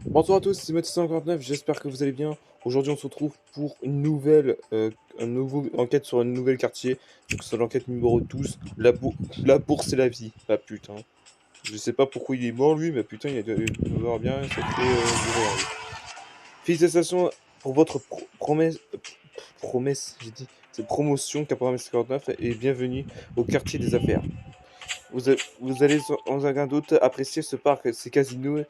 Bonsoir à tous, c'est Mathis149, j'espère que vous allez bien. Aujourd'hui on se retrouve pour une nouvelle enquête sur un nouvel quartier. Donc c'est l'enquête numéro 12, la bourse et la vie. Ah putain. Je sais pas pourquoi il est mort lui, mais putain il va bien un sacré bourré, hein. Félicitations pour votre promesse, j'ai dit, cette promotion Caporal 49 et bienvenue au quartier des affaires. Vous allez sans aucun doute apprécier ce parc, ses casinos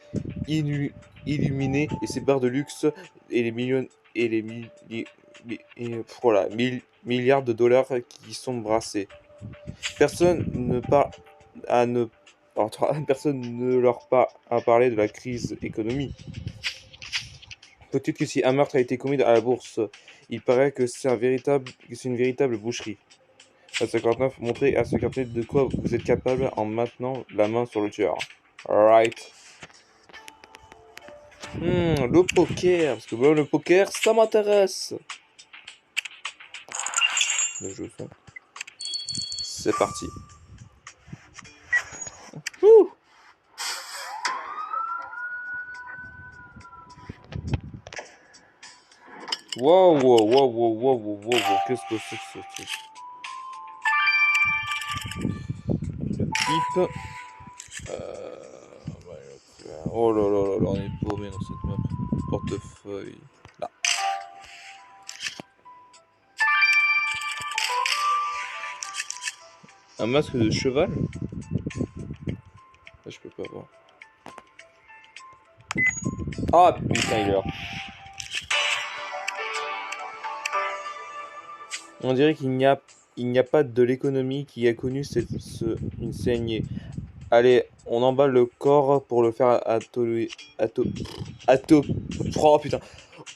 illuminés et ses bars de luxe et les millions et les voilà, milliards de dollars qui y sont brassés. Personne ne par- à ne personne ne leur a parlé de la crise économique. Peut-être que si un meurtre a été commis à la bourse, il paraît que c'est une véritable boucherie. À 59, montrez à ce quartier de quoi vous êtes capable en maintenant la main sur le tueur. Alright. Le poker, parce que moi, le poker, ça m'intéresse. Le jeu son. C'est parti. Ouh. Wow, wow, wow, wow, wow, wow, wow, qu'est-ce que c'est que ce truc? Le pipe. Oh là là là là, on est paumé dans cette map. Portefeuille. Là. Un masque de cheval? Là, je peux pas voir. Ah putain, il est là. On dirait il n'y a pas de l'économie qui a connu une saignée. Allez, on emballe le corps pour le faire ato, ato, oh putain,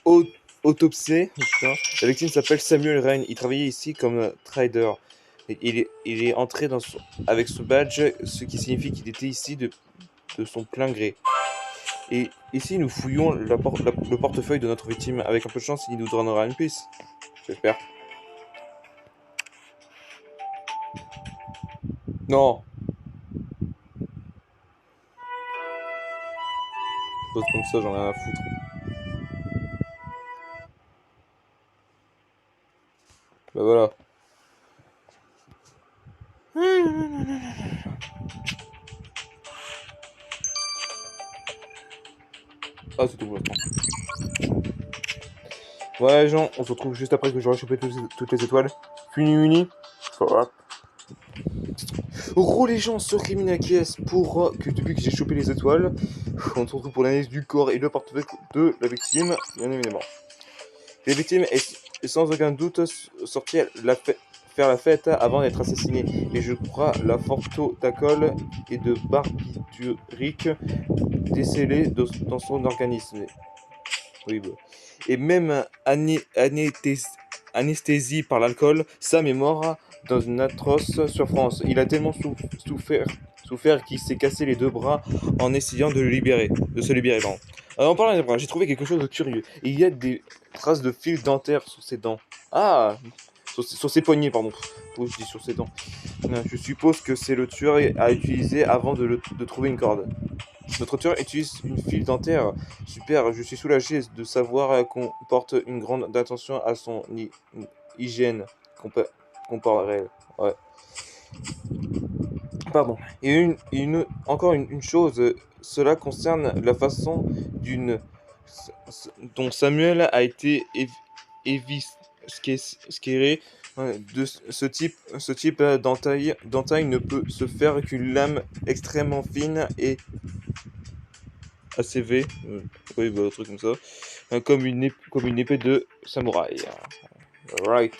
au- autopsier. Putain. La victime s'appelle Samuel Rain. Il travaillait ici comme trader. Et il est entré avec son badge, ce qui signifie qu'il était ici de son plein gré. Et ici, nous fouillons le portefeuille de notre victime. Avec un peu de chance, il nous donnera une piste. J'espère. Non. Pose comme ça, j'en ai rien à foutre. Bah voilà. Ah, c'est tout pour l'instant. Ouais, Jean, on se retrouve juste après que j'aurai chopé toutes les étoiles. Fini uni. Re les gens sur Criminal Case pour que depuis que j'ai chopé les étoiles, on se retrouve pour l'analyse du corps et le portefeuille de la victime, bien évidemment. La victime est sans aucun doute sortie faire la fête avant d'être assassinée, et je crois la photo d'alcool et de barbiturique décelée dans son organisme. Oui, bah. Et même anesthésie par l'alcool, Sam est mort dans une atroce souffrance. Il a tellement souffert qu'il s'est cassé les deux bras en essayant de se libérer. Pardon. En parlant des bras, j'ai trouvé quelque chose de curieux. Il y a des traces de fils dentaires sur ses dents. Ah, sur ses poignets, pardon. Oui, je dis sur ses dents. Je suppose que c'est le tueur à utiliser avant de trouver une corde. Notre tueur utilise une file dentaire. Super, je suis soulagé de savoir qu'on porte une grande attention à son hygiène comparée. Ouais. Pardon. Et encore une chose, cela concerne la façon d'une dont Samuel a été éviscéré. De ce type d'entaille ne peut se faire qu'une lame extrêmement fine et ACV, oui, bah, un truc comme ça, comme une épée de samouraï. Right.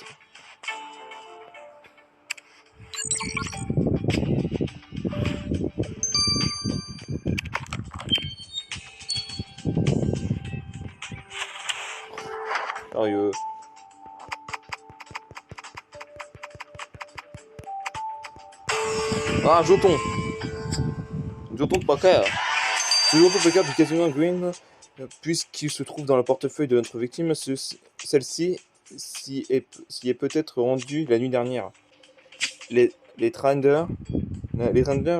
Sérieux. Ah, jeton. Jeton de poker. Ce jeton de poker du casino Green, puisqu'il se trouve dans le portefeuille de notre victime, celle-ci s'y est peut-être rendue la nuit dernière. Les traders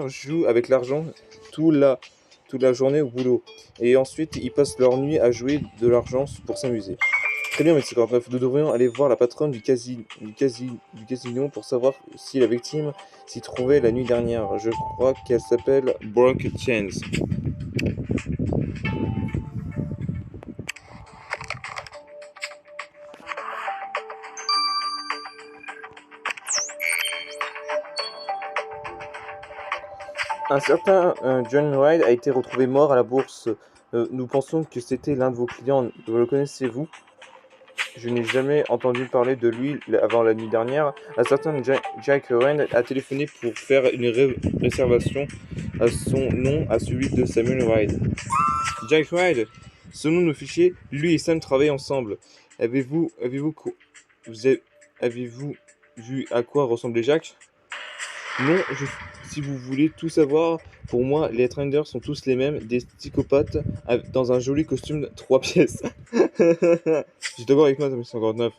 jouent avec l'argent. Tout toute la journée au boulot. Et ensuite, ils passent leur nuit à jouer de l'argent pour s'amuser. Très bien, Médecin 49. Nous devrions aller voir la patronne du casino pour savoir si la victime s'y trouvait la nuit dernière. Je crois qu'elle s'appelle Brooke Chance. Un certain John Wright a été retrouvé mort à la bourse. Nous pensons que c'était l'un de vos clients. Le connaissez-vous? Je n'ai jamais entendu parler de lui avant la nuit dernière. Un certain Jack Owen a téléphoné pour faire une réservation à son nom à celui de Samuel Wright. Jack Wright, selon nos fichiers, lui et Sam travaillent ensemble. Avez-vous vu à quoi ressemblait Jack? Non, si vous voulez tout savoir, pour moi, les Trenders sont tous les mêmes, des psychopathes dans un joli costume 3 pièces. Je suis d'accord avec moi, mais 59.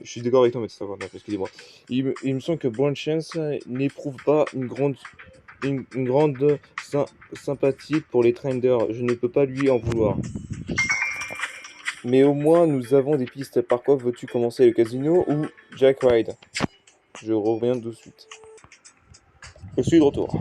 Je suis d'accord avec toi, mais 59, excusez-moi. Il me semble que Brown Chance n'éprouve pas une grande sympathie pour les Trenders. Je ne peux pas lui en vouloir. Mais au moins, nous avons des pistes. Par quoi veux-tu commencer, le casino ou Jack Ride? Je reviens de suite. Je suis de retour.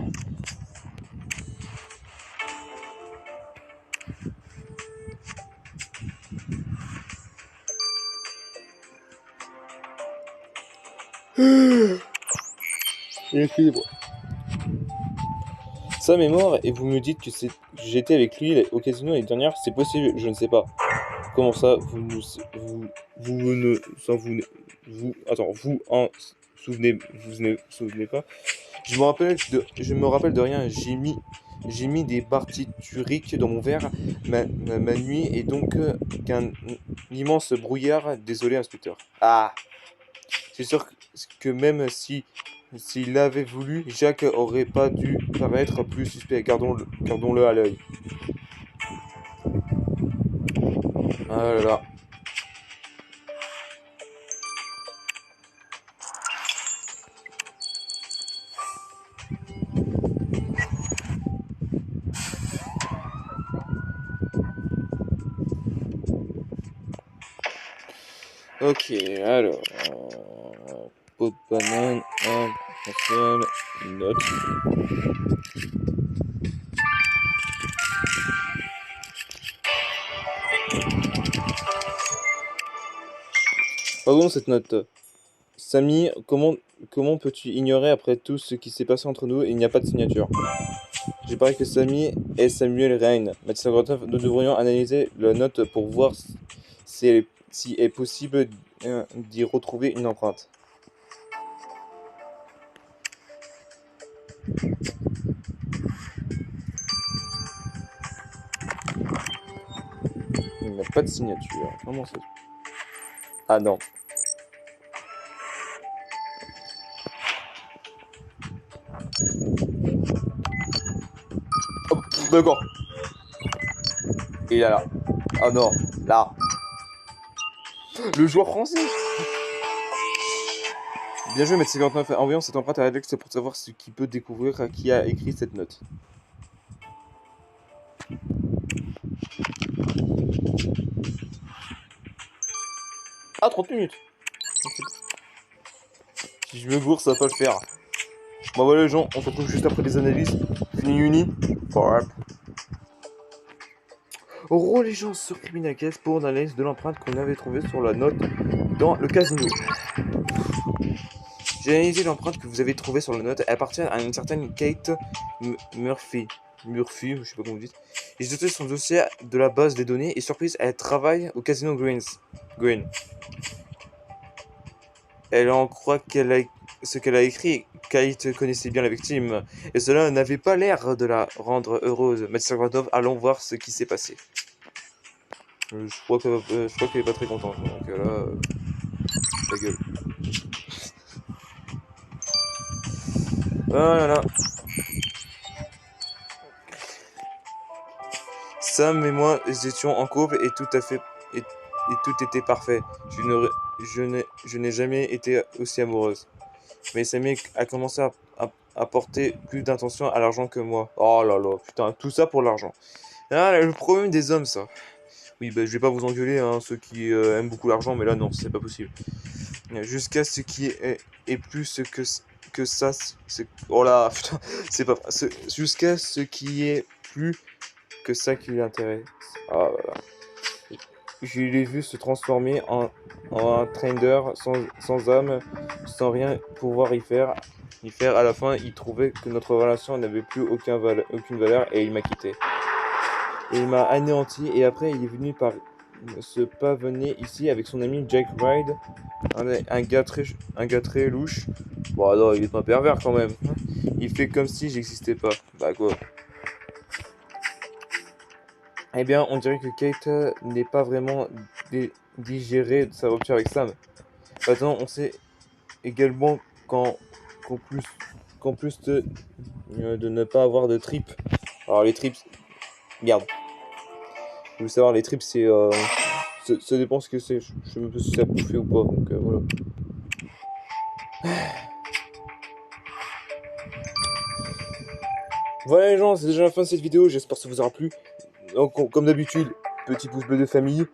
Excusez-moi. Sam est mort et vous me dites que j'étais avec lui au casino l'année dernière. C'est possible, je ne sais pas. Comment ça, vous en souvenez pas? Je me rappelle de rien. J'ai mis des barbituriques dans mon verre ma nuit et donc qu'un immense brouillard. Désolé, inspecteur. Ah, c'est sûr que même s'il l'avait voulu, Jacques aurait pas dû paraître plus suspect. Gardons-le à l'œil. Ah là là. Ok, alors. Pot de banane, essentiel, note. Pardon cette note. Samy, comment peux-tu ignorer après tout ce qui s'est passé entre nous et il n'y a pas de signature? J'ai parie que Samy est Samuel Rain. Médecin 59, nous devrions analyser la note pour voir si est possible d'y retrouver une empreinte. Il n'y a pas de signature. Comment ça? Ah non. Oh, d'accord. Et là. Ah non, là. Le joueur français. Bien joué, Maître 59. Envoyons cette empreinte à Alex pour savoir ce qu'il peut découvrir qui a écrit cette note. Ah, 30 minutes. Si je me gourre, ça va pas le faire. Bon voilà les gens, on se retrouve juste après les analyses. Fini uni. For up. Religence sur Criminal Case pour l'analyse de l'empreinte qu'on avait trouvée sur la note dans le casino. J'ai analysé l'empreinte que vous avez trouvée sur la note. Elle appartient à une certaine Kate Murphy, je sais pas comment vous dites. J'ai noté son dossier de la base des données et surprise, elle travaille au casino Green. Elle en croit ce qu'elle a écrit. Kate connaissait bien la victime et cela n'avait pas l'air de la rendre heureuse. Maître Gradov, allons voir ce qui s'est passé. Je crois qu'elle est pas très contente. Donc là, ta gueule. Voilà. Sam et moi étions en couple et tout était parfait. Je n'ai jamais été aussi amoureuse. Mais Sammy a commencé apporter plus d'intention à l'argent que moi. Oh là là, putain, tout ça pour l'argent. Ah, le problème des hommes, ça. Oui, bah, je vais pas vous engueuler, hein, ceux qui aiment beaucoup l'argent, mais là, non, c'est pas possible. Jusqu'à ce qui est plus que ça, oh là, putain, c'est pas vrai. Jusqu'à ce qui est plus que ça qui l'intéresse. Ah, voilà. Je l'ai vu se transformer en un trader sans âme, sans rien pouvoir y faire. À la fin, il trouvait que notre relation n'avait plus aucune valeur et il m'a quitté. Et il m'a anéanti et après il est venu se pavaner ici avec son ami Jack Ride, un gars très louche. Bon alors il est pas pervers quand même. Il fait comme si j'existais pas. Bah quoi. Eh bien on dirait que Kate n'est pas vraiment digéré de sa rupture avec Sam. Maintenant on sait également qu'en plus de ne pas avoir de tripes. Alors les tripes, merde. Vous voulez savoir les tripes ça dépend ce que c'est. Je sais même pas si c'est à bouffer ou pas, donc voilà. Voilà les gens, c'est déjà la fin de cette vidéo, j'espère que ça vous aura plu. Donc, comme d'habitude, petit pouce bleu de famille.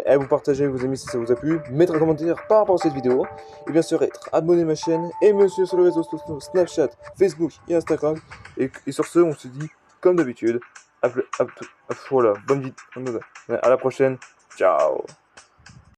À vous partager avec vos amis si ça vous a plu. Mettre un commentaire par rapport à cette vidéo. Et bien sûr, être abonné à ma chaîne. Et me suivre sur les réseaux sociaux Snapchat, Facebook et Instagram. Et sur ce, on se dit, comme d'habitude, voilà, bonne vie. À la prochaine. Ciao.